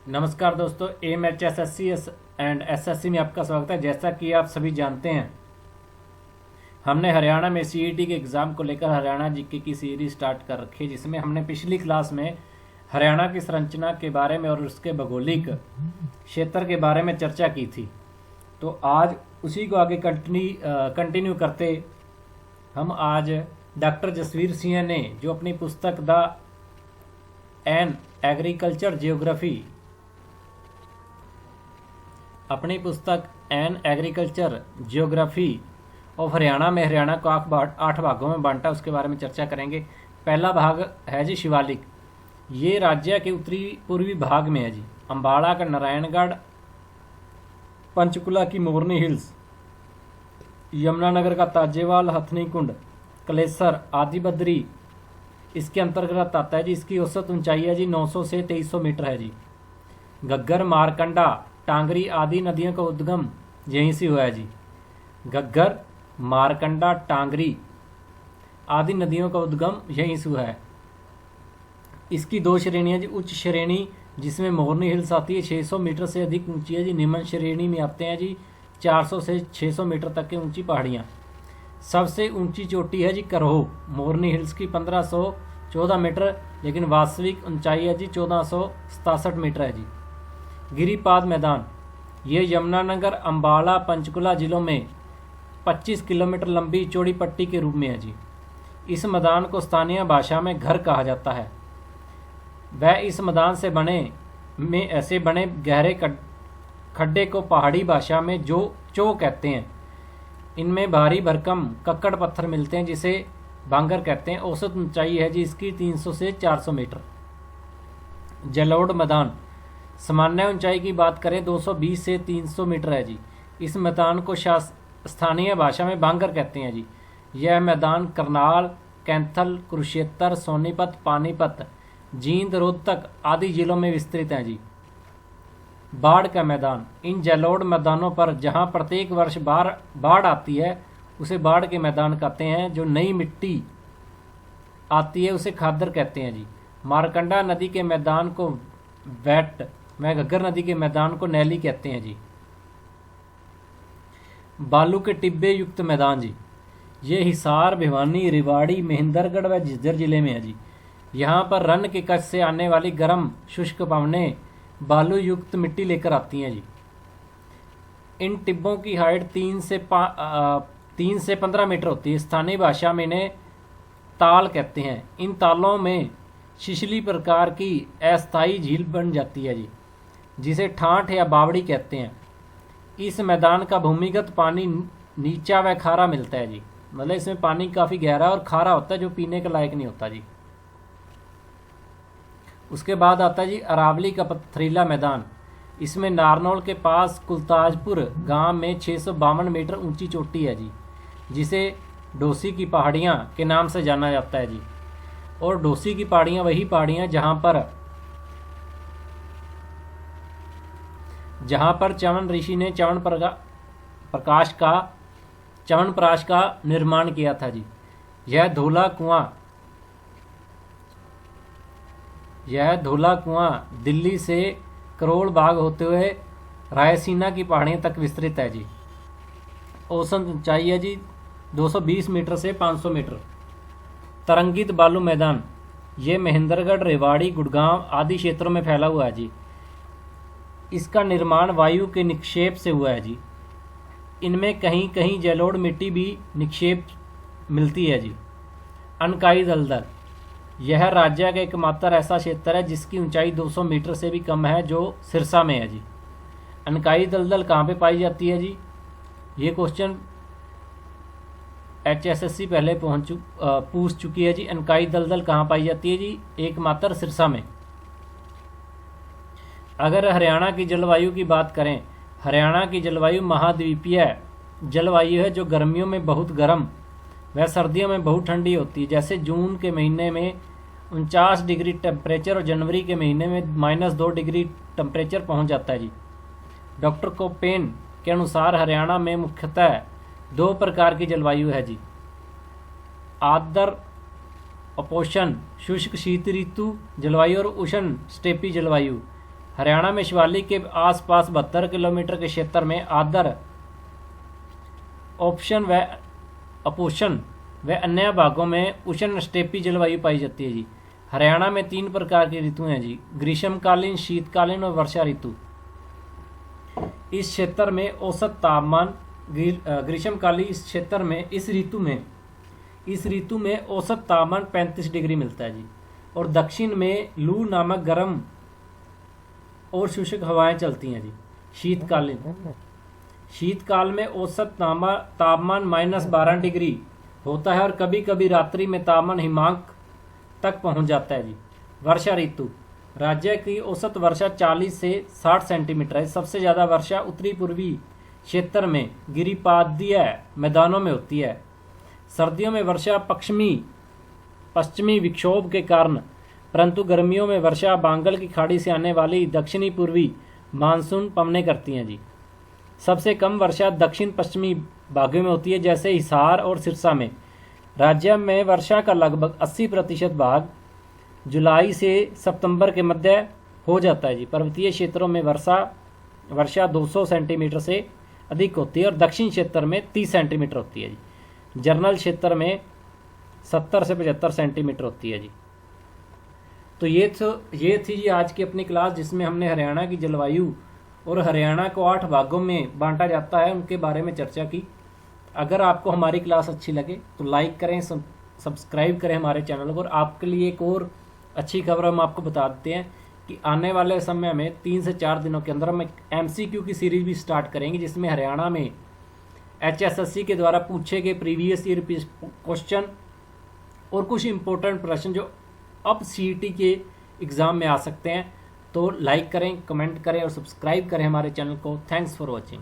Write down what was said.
नमस्कार दोस्तों, AMHSSC and SSC में आपका स्वागत है। जैसा कि आप सभी जानते हैं, हमने हरियाणा में CET के एग्ज़ाम को लेकर हरियाणा जीके की सीरीज स्टार्ट कर रखी है, जिसमें हमने पिछली क्लास में हरियाणा की संरचना के बारे में और उसके भौगोलिक क्षेत्र के बारे में चर्चा की थी। तो आज उसी को आगे कंटिन्यू करते हम आज डॉक्टर जसवीर सिंह ने जो अपनी पुस्तक द एन एग्रीकल्चर जियोग्राफी अपनी पुस्तक an agriculture geography of Haryana में हरियाणा को 8 भागों में बांटा, उसके बारे में चर्चा करेंगे। पहला भाग है जी शिवालिक। ये राज्य के उत्तरी पूर्वी भाग में है जी। अम्बाड़ा का नारायणगढ़, पंचकुला की मोरनी हिल्स, यमुनानगर का ताजेवाल, हथनी कुंड, कलेसर, आदि बद्री इसके अंतर्गत आता है जी। इसकी औसत ऊंचाई है जी 900 से 2300 मीटर है जी। घग्गर, मारकंडा, टांगरी आदि नदियों का उद्गम यहीं से हुआ है जी। घग्गर, मारकंडा, टांगरी आदि नदियों का उद्गम यहीं से हुआ है। इसकी 2 श्रेणियाँ जी। उच्च श्रेणी जिसमें मोरनी हिल्स आती है 600 मीटर से अधिक ऊंची है जी। निम्न श्रेणी में आते हैं जी 400 से 600 मीटर तक की ऊंची पहाड़ियाँ। सबसे ऊंची चोटी है जी करहो मोरनी हिल्स की 1514 मीटर, लेकिन वास्तविक ऊंचाई है जी 1467 मीटर है जी। गिरिपाद मैदान ये यमुनानगर, अम्बाला, पंचकुला जिलों में 25 किलोमीटर लंबी चौड़ी पट्टी के रूप में है जी। इस मैदान को स्थानीय भाषा में घर कहा जाता है। वह इस मैदान से बने गहरे खड्डे को पहाड़ी भाषा में चो कहते हैं। इनमें भारी भरकम कक्कड़ पत्थर मिलते हैं जिसे भांगर कहते हैं। औसत ऊंचाई है जी इसकी 300 से 400 मीटर। जलोढ़ मैदान सामान्य ऊंचाई की बात करें 220 से 300 मीटर है जी। इस मैदान को स्थानीय भाषा में भांगर कहते हैं जी। यह मैदान करनाल, कैंथल, कुरुक्षेत्र, सोनीपत, पानीपत, जींद, रोहतक आदि जिलों में विस्तृत है जी। बाढ़ का मैदान इन जलोढ़ मैदानों पर जहां प्रत्येक वर्ष बाढ़ आती है उसे बाढ़ के मैदान कहते हैं। जो नई मिट्टी आती है उसे खादर कहते हैं जी। मारकंडा नदी के मैदान को वैट में, घग्गर नदी के मैदान को नैली कहते हैं जी। बालू के टिब्बे युक्त मैदान जी ये हिसार, भिवानी, रेवाड़ी, महेंद्रगढ़ व झज्जर जिले में है जी। यहाँ पर रन के कच्छ से आने वाली गर्म शुष्क पवनें बालू युक्त मिट्टी लेकर आती हैं जी। इन टिब्बों की हाइट 3 से 15 मीटर होती है। स्थानीय भाषा में इन्हें ताल कहते हैं। इन तालों में छिछली प्रकार की अस्थायी झील बन जाती है जी, जिसे ठाठ या बावड़ी कहते हैं। इस मैदान का भूमिगत पानी नीचा व खारा मिलता है जी। मतलब इसमें पानी काफ़ी गहरा और खारा होता है जो पीने के लायक नहीं होता जी। उसके बाद आता है जी अरावली का पथरीला मैदान। इसमें नारनौल के पास कुलताजपुर गांव में 652 मीटर ऊंची चोटी है जी, जिसे डोसी की पहाड़ियां के नाम से जाना जाता है जी। और डोसी की पहाड़ियां वही पहाड़ियां जहां पर च्यवन ऋषि ने च्यवनप्राश का निर्माण किया था जी। यह धौला कुआं दिल्ली से करोल बाग होते हुए रायसीना की पहाड़ियों तक विस्तृत है जी। औसत ऊंचाई है जी 220 मीटर से 500 मीटर। तरंगित बालू मैदान ये महेंद्रगढ़, रेवाड़ी, गुड़गांव आदि क्षेत्रों में फैला हुआ है जी। इसका निर्माण वायु के निक्षेप से हुआ है जी। इनमें कहीं कहीं जलोढ़ मिट्टी भी निक्षेप मिलती है जी। अनकाई दलदल यह राज्य का एकमात्र ऐसा क्षेत्र है जिसकी ऊंचाई 200 मीटर से भी कम है, जो सिरसा में है जी। अनकाई दलदल कहाँ पे पाई जाती है जी? ये क्वेश्चन HSSC पहले पूछ चुकी है जी। अनकाई दलदल कहाँ पाई जाती है जी? एकमात्र सिरसा में। अगर हरियाणा की जलवायु की बात करें, हरियाणा की जलवायु महाद्वीपीय जलवायु है, जो गर्मियों में बहुत गर्म व सर्दियों में बहुत ठंडी होती है। जैसे जून के महीने में 49 डिग्री टेम्परेचर और जनवरी के महीने में -2 डिग्री टेम्परेचर पहुंच जाता है जी। डॉक्टर कोपेन के अनुसार हरियाणा में मुख्यतः 2 प्रकार की जलवायु है जी। आर्द्र उपोष्ण शुष्क शीत ऋतु जलवायु और उष्ण स्टेपी जलवायु। हरियाणा में शिवालिक के आसपास 72 किलोमीटर के क्षेत्र में आर्द्र ऑप्शन व अपोषण व अन्य भागों में उष्ण स्टेपी जलवायु पाई जाती है जी। हरियाणा में 3 प्रकार की ऋतु हैं जी, ग्रीष्मकालीन, शीतकालीन और वर्षा ऋतु। इस क्षेत्र में औसत तापमान ग्रीष्मकालीन इस क्षेत्र में इस ऋतु में औसत तापमान 35 डिग्री मिलता है जी। और दक्षिण में लू नामक गर्म और शुष्क हवाएं चलती हैं जी। शीतकाल में औसत तापमान -12 डिग्री होता है और कभी कभी रात्रि में तापमान हिमांक तक पहुंच जाता है जी। वर्षा ऋतु, राज्य की औसत वर्षा 40 से 60 सेंटीमीटर है। सबसे ज़्यादा वर्षा उत्तरी पूर्वी क्षेत्र में गिरिपादीय मैदानों में होती है। सर्दियों में वर्षा पश्चिमी विक्षोभ के कारण, परंतु गर्मियों में वर्षा बंगाल की खाड़ी से आने वाली दक्षिणी पूर्वी मानसून पवनें करती हैं जी। सबसे कम वर्षा दक्षिण पश्चिमी भागों में होती है, जैसे हिसार और सिरसा में। राज्य में वर्षा का लगभग 80% भाग जुलाई से सितंबर के मध्य हो जाता है जी। पर्वतीय क्षेत्रों में वर्षा 200 सेंटीमीटर से अधिक होती है और दक्षिण क्षेत्र में 30 सेंटीमीटर होती है जी। जर्नल क्षेत्र में 70 से 75 सेंटीमीटर होती है जी। तो ये थी जी आज की अपनी क्लास, जिसमें हमने हरियाणा की जलवायु और हरियाणा को 8 भागों में बांटा जाता है उनके बारे में चर्चा की। अगर आपको हमारी क्लास अच्छी लगे तो लाइक करें, सब्सक्राइब करें हमारे चैनल को। और आपके लिए एक और अच्छी खबर हम आपको बता देते हैं कि आने वाले समय में 3 से 4 दिनों के अंदर हम MCQ की सीरीज भी स्टार्ट करेंगे, जिसमें हरियाणा में HSSC के द्वारा पूछे गए प्रीवियस ईयर क्वेश्चन और कुछ इंपॉर्टेंट प्रश्न जो अब CET के एग्ज़ाम में आ सकते हैं। तो लाइक करें, कमेंट करें और सब्सक्राइब करें हमारे चैनल को। Thanks for watching.